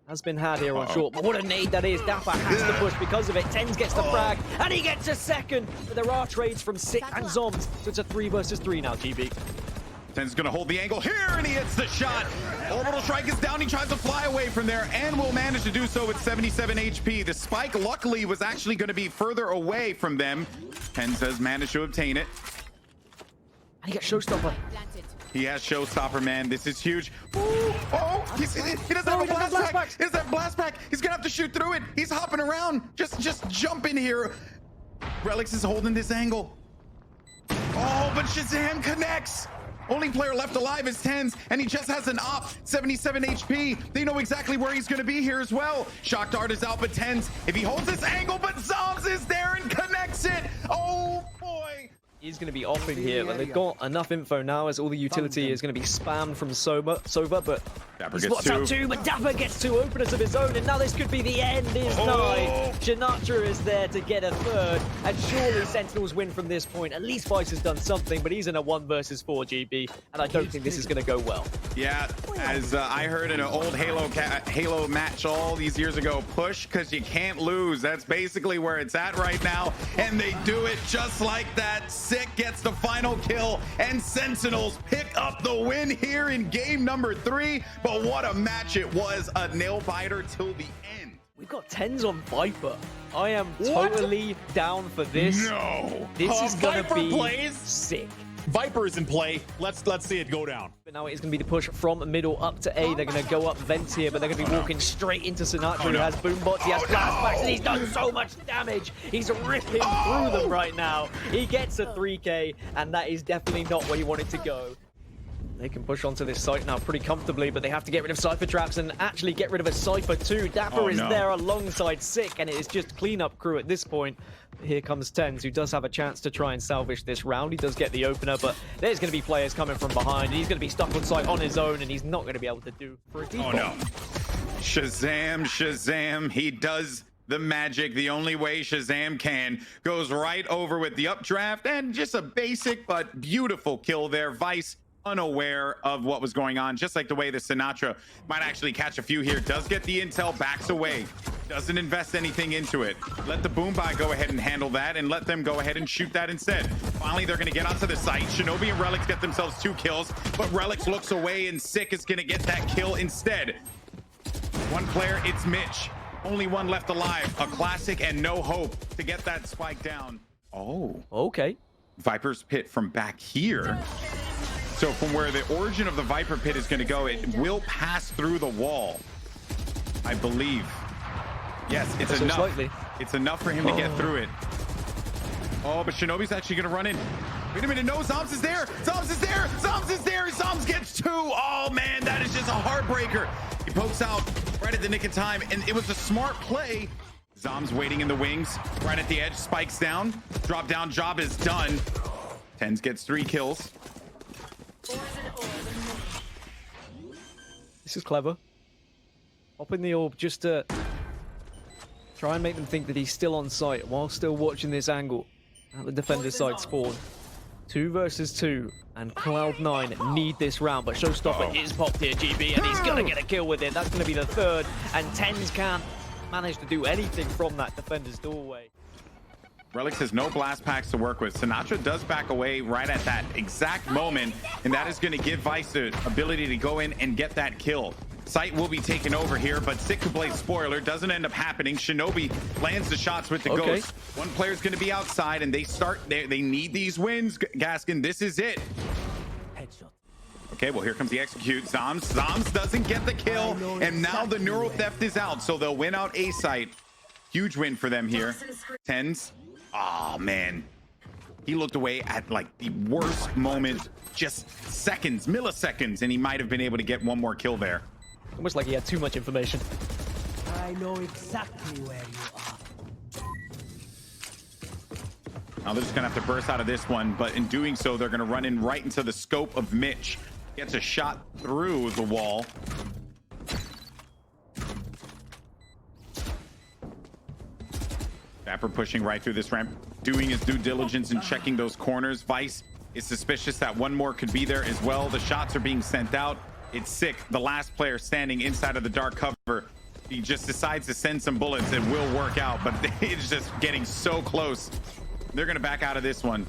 [SPEAKER 3] Has been had here on short, but what a nade that is. Dapper has to push because of it. Tenz gets the frag, and he gets a second. But there are trades from Sick and Zoms, so it's a 3 versus 3 now, GB.
[SPEAKER 4] Tenz is going to hold the angle here, and he hits the shot. Orbital Strike is down. He tries to fly away from there, and will manage to do so with 77 HP. The spike, luckily, was actually going to be further away from them. Tenz has managed to obtain it.
[SPEAKER 3] And he gets Showstopper.
[SPEAKER 4] He has Showstopper, man. This is huge. Ooh, oh, he doesn't have a blast pack. He doesn't have a blast pack. He's going to have to shoot through it. He's hopping around. Just jump in here. Relics is holding this angle. Oh, but Shazam connects. Only player left alive is Tenz, and he just has an op, 77 HP. They know exactly where he's going to be here as well. Shock Dart is out, but Tenz, if he holds this angle, but Zoms is there and connects it. Oh, boy.
[SPEAKER 3] He's going to be off in here, but they've got enough info now as all the utility is going to be spammed from Sova, but
[SPEAKER 4] Dapper
[SPEAKER 3] he
[SPEAKER 4] gets
[SPEAKER 3] spots out 2, but Dapper gets 2 openers of his own, and now this could be the end is nigh. Sinatra is there to get a 3rd, and surely Sentinels win from this point. At least Vice has done something, but he's in a 1 versus 4 GB, and I don't think this is going to go well.
[SPEAKER 4] Yeah, as I heard in an old Halo match all these years ago, push because you can't lose. That's basically where it's at right now, and they do it just like that. Sick gets the final kill, and Sentinels pick up the win here in game number 3. But what a match it was, a nail biter till the end.
[SPEAKER 3] We've got Tenz on Viper. I am totally down for this.
[SPEAKER 4] No.
[SPEAKER 3] This is gonna
[SPEAKER 7] Viper
[SPEAKER 3] be
[SPEAKER 7] plays.
[SPEAKER 3] sick.
[SPEAKER 7] Viper is in play. Let's see it go down.
[SPEAKER 3] But now it's going to be the push from middle up to A. They're going to go up vents here, but they're going to be walking straight into Sinatra, who has boombots, he has flashbacks, and he's done so much damage. He's ripping through them right now. He gets a 3K, and that is definitely not where he wanted to go. They can push onto this site now pretty comfortably, but they have to get rid of Cypher traps and actually get rid of a Cypher too. Dapper is there alongside Sick, and it is just cleanup crew at this point. Here comes Tenz, who does have a chance to try and salvage this round. He does get the opener, but there's going to be players coming from behind, and he's going to be stuck on site on his own, and he's not going to be able to do for a default.
[SPEAKER 4] Oh no. Shazam, he does the magic the only way Shazam can. Goes right over with the updraft, and just a basic but beautiful kill there. Vice unaware of what was going on, just like the way the Sinatra might actually catch a few here. Does get the intel, backs away. Doesn't invest anything into it. Let the Boombai go ahead and handle that and let them go ahead and shoot that instead. Finally, they're going to get onto the site. Shinobi and Relics get themselves 2 kills, but Relics looks away and Sick is going to get that kill instead. One player, it's Mitch. Only one left alive. A classic and no hope to get that spike down. Oh.
[SPEAKER 3] Okay.
[SPEAKER 4] Viper's Pit from back here. So from where the origin of the Viper Pit is going to go, it will pass through the wall, I believe. Yes, it's
[SPEAKER 3] So
[SPEAKER 4] enough.
[SPEAKER 3] slightly.
[SPEAKER 4] It's enough for him to get through it. Oh, but Shinobi's actually going to run in. Wait a minute. No, Zoms is there. Zoms is there. Zoms is there. Zoms gets 2. Oh, man, that is just a heartbreaker. He pokes out right at the nick of time, and it was a smart play. Zoms waiting in the wings, right at the edge, spikes down. Drop down job is done. Tenz gets 3 kills.
[SPEAKER 3] This is clever. Hop in the orb just to try and make them think that he's still on site while still watching this angle at the defender's side spawn. 2 versus 2, and Cloud9 need this round, but Showstopper is popped here, GB, and he's gonna get a kill with it. That's gonna be the 3rd, and Tenz can't manage to do anything from that defender's doorway.
[SPEAKER 4] Relics has no blast packs to work with. Sinatra does back away right at that exact moment, and that is going to give Vice the ability to go in and get that kill. Sight will be taken over here, but Sick could play spoiler. Doesn't end up happening. Shinobi lands the shots with the Ghost. One player's going to be outside, and they need these wins. Gaskin, this is it. Okay, well, here comes the execute. Zoms doesn't get the kill, and now the neural theft is out, so they'll win out A site. Huge win for them here. Tenz. Oh, man. He looked away at like the worst moment, just seconds, milliseconds, and he might have been able to get one more kill there.
[SPEAKER 3] Almost like he had too much information.
[SPEAKER 8] I know exactly where you are.
[SPEAKER 4] Now they're just gonna have to burst out of this one, but in doing so, they're gonna run in right into the scope of Mitch. Gets a shot through the wall. Dapper pushing right through this ramp, doing his due diligence and checking those corners. Vice is suspicious that one more could be there as well. The shots are being sent out. It's Sick, the last player standing inside of the dark cover. He just decides to send some bullets. It will work out, but it's just getting so close. They're going to back out of this one.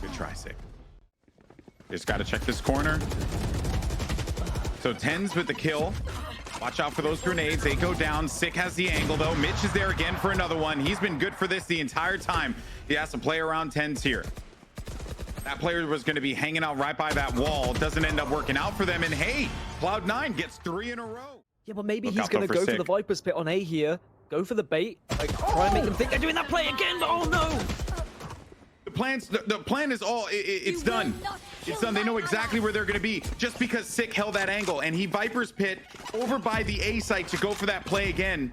[SPEAKER 4] Good try, Sick. Just got to check this corner. So Tenz with the kill. Watch out for those grenades. They go down. Sick has the angle, though. Mitch is there again for another one. He's been good for this the entire time. He has to play around Tenz here. That player was going to be hanging out right by that wall. Doesn't end up working out for them. And hey, Cloud9 gets 3 in a row.
[SPEAKER 3] Yeah, but maybe he's going to go for the Viper's Pit on A here. Go for the bait. Like, try and make them think they're doing that play again, but oh no!
[SPEAKER 4] The plan is all, it's done. It's done. They know exactly where they're going to be just because Sick held that angle, and he Viper's Pit over by the A site to go for that play again.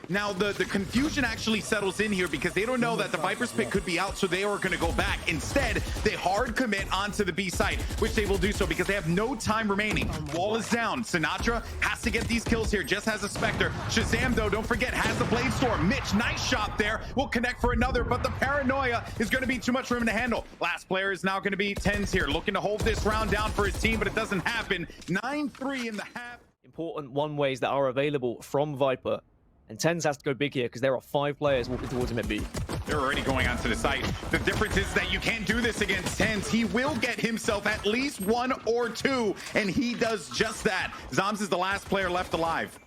[SPEAKER 4] Now, the confusion actually settles in here because they don't know that the Viper's Pit could be out, so they are going to go back. Instead, they hard commit onto the B site, which they will do so because they have no time remaining. Wall is down. Sinatra has to get these kills here, just has a Spectre. Shazam, though, don't forget, has the Blade Storm. Mitch, nice shot there. Will connect for another, but the paranoia is going to be too much for him to handle. Last player is now going to be Tenz here, looking to hold this round down for his team, but it doesn't happen. 9-3 in the half.
[SPEAKER 3] Important one-ways that are available from Viper. And Tenz has to go big here because there are 5 players walking towards him at B.
[SPEAKER 4] They're already going onto the site. The difference is that you can't do this against Tenz. He will get himself at least 1 or 2, and he does just that. Zoms is the last player left alive.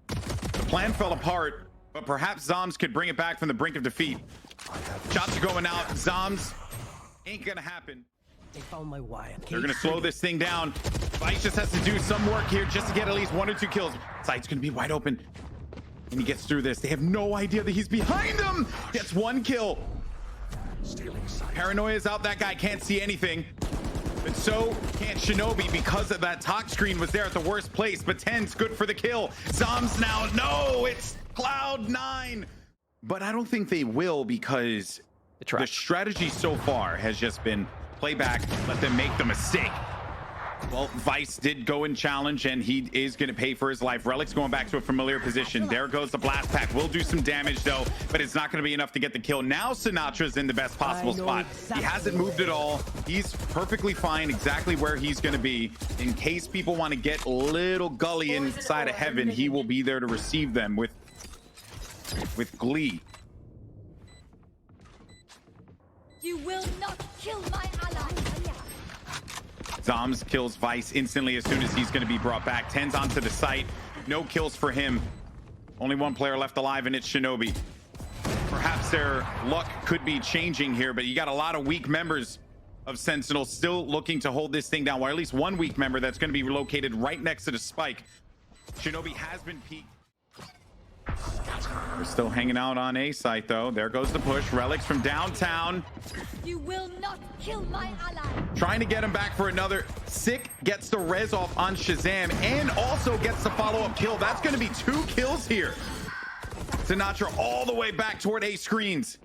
[SPEAKER 4] The plan fell apart, but perhaps Zoms could bring it back from the brink of defeat. Shots are going out. Zoms ain't gonna happen.
[SPEAKER 8] They found my wire.
[SPEAKER 4] They're going to slow this thing down. Vice just has to do some work here just to get at least 1 or 2 kills. Site's going to be wide open. And he gets through this. They have no idea that he's behind them. Gets 1 kill. Paranoia is out. That guy can't see anything. But so can't Shinobi because of that talk screen was there at the worst place. But Tenz good for the kill. Zoms now. No, it's Cloud9. But I don't think they will because the strategy so far has just been play back, let them make the mistake. Well, Vice did go and challenge, and he is going to pay for his life. Relic's going back to a familiar position. There goes the blast pack. Will do some damage, though, but it's not going to be enough to get the kill. Now Sinatra's in the best possible spot. He hasn't moved at all. He's perfectly fine exactly where he's going to be. In case people want to get a little gully inside of heaven, he will be there to receive them with glee.
[SPEAKER 6] You will not kill my ally.
[SPEAKER 4] Zoms kills Vice instantly as soon as he's going to be brought back. Tenz onto the site. No kills for him. Only one player left alive, and it's Shinobi. Perhaps their luck could be changing here, but you got a lot of weak members of Sentinels still looking to hold this thing down. Or at least one weak member that's going to be located right next to the spike. Shinobi has been peaked. We're still hanging out on A site, though. There goes the push. Relics from downtown.
[SPEAKER 6] You will not kill my ally.
[SPEAKER 4] Trying to get him back for another. Sick gets the res off on Shazam and also gets the follow-up kill. That's going to be 2 kills here. Sinatra all the way back toward A screens.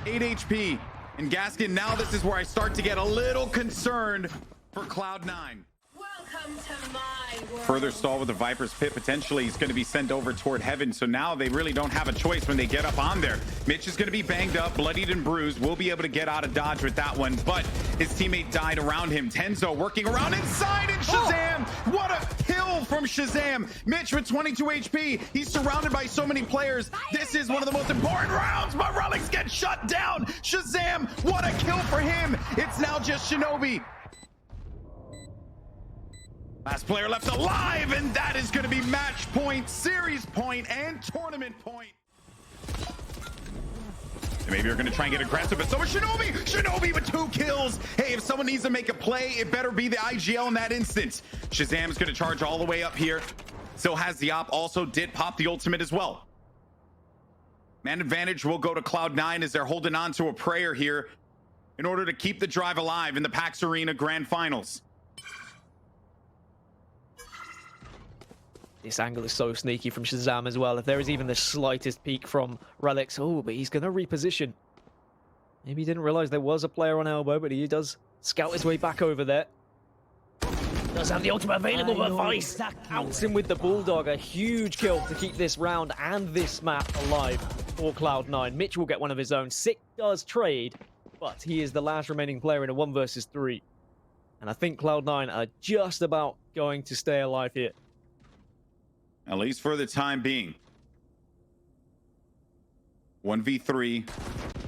[SPEAKER 4] 8 HP. And Gaskin, now this is where I start to get a little concerned for Cloud9.
[SPEAKER 6] Welcome to my world.
[SPEAKER 4] Further stall with the Viper's Pit. Potentially he's going to be sent over toward heaven. So now they really don't have a choice when they get up on there. Mitch is going to be banged up, bloodied and bruised. Will be able to get out of dodge with that one, but his teammate died around him. Tenzo working around inside, and Shazam! What a kill from Shazam! Mitch with 22 HP. He's surrounded by so many players. This is one of the most important rounds, but Relics get shut down. Shazam! What a kill for him! It's now just Shinobi. Last player left alive, and that is going to be match point, series point, and tournament point. And maybe you're going to try and get aggressive, but so is Shinobi! Shinobi with 2 kills! Hey, if someone needs to make a play, it better be the IGL in that instance. Shazam's going to charge all the way up here. Still has the op, also did pop the ultimate as well. Man advantage will go to Cloud9 as they're holding on to a prayer here in order to keep the drive alive in the PAX Arena Grand Finals.
[SPEAKER 3] This angle is so sneaky from Shazam as well. If there is even the slightest peek from Relics, oh, but he's going to reposition. Maybe he didn't realize there was a player on elbow, but he does scout his way back over there. Does have the ultimate available, but Vice outs him with the Bulldog. A huge kill to keep this round and this map alive for Cloud9. Mitch will get one of his own. Sick does trade, but he is the last remaining player in a 1 versus 3. And I think Cloud9 are just about going to stay alive here.
[SPEAKER 4] At least for the time being. 1v3.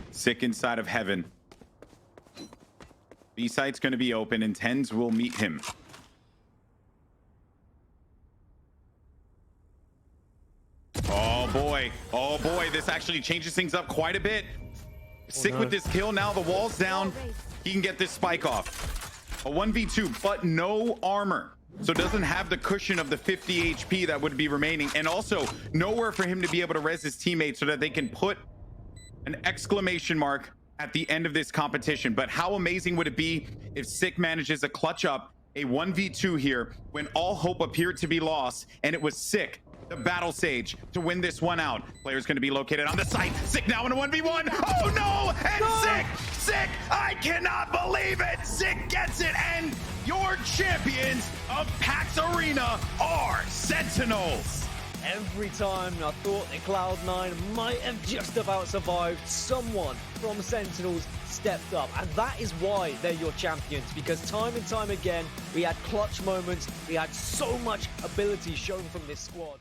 [SPEAKER 4] Sick inside of heaven. B site's going to be open, and Tenz will meet him. Oh boy. Oh boy. This actually changes things up quite a bit. Sick with this kill. Now the wall's down. He can get this spike off. A 1v2, but no armor. So doesn't have the cushion of the 50 HP that would be remaining. And also nowhere for him to be able to res his teammates so that they can put an exclamation mark at the end of this competition. But how amazing would it be if Sick manages to clutch up a 1v2 here when all hope appeared to be lost, and it was Sick, the battle sage, to win this one out. Player's going to be located on the site. Sick now in a 1v1. Oh no! And Sick, I cannot believe it. Sick gets it, and your champions of PAX Arena are Sentinels.
[SPEAKER 3] Every time I thought that Cloud9 might have just about survived, someone from Sentinels stepped up. And that is why they're your champions, because time and time again, we had clutch moments. We had so much ability shown from this squad.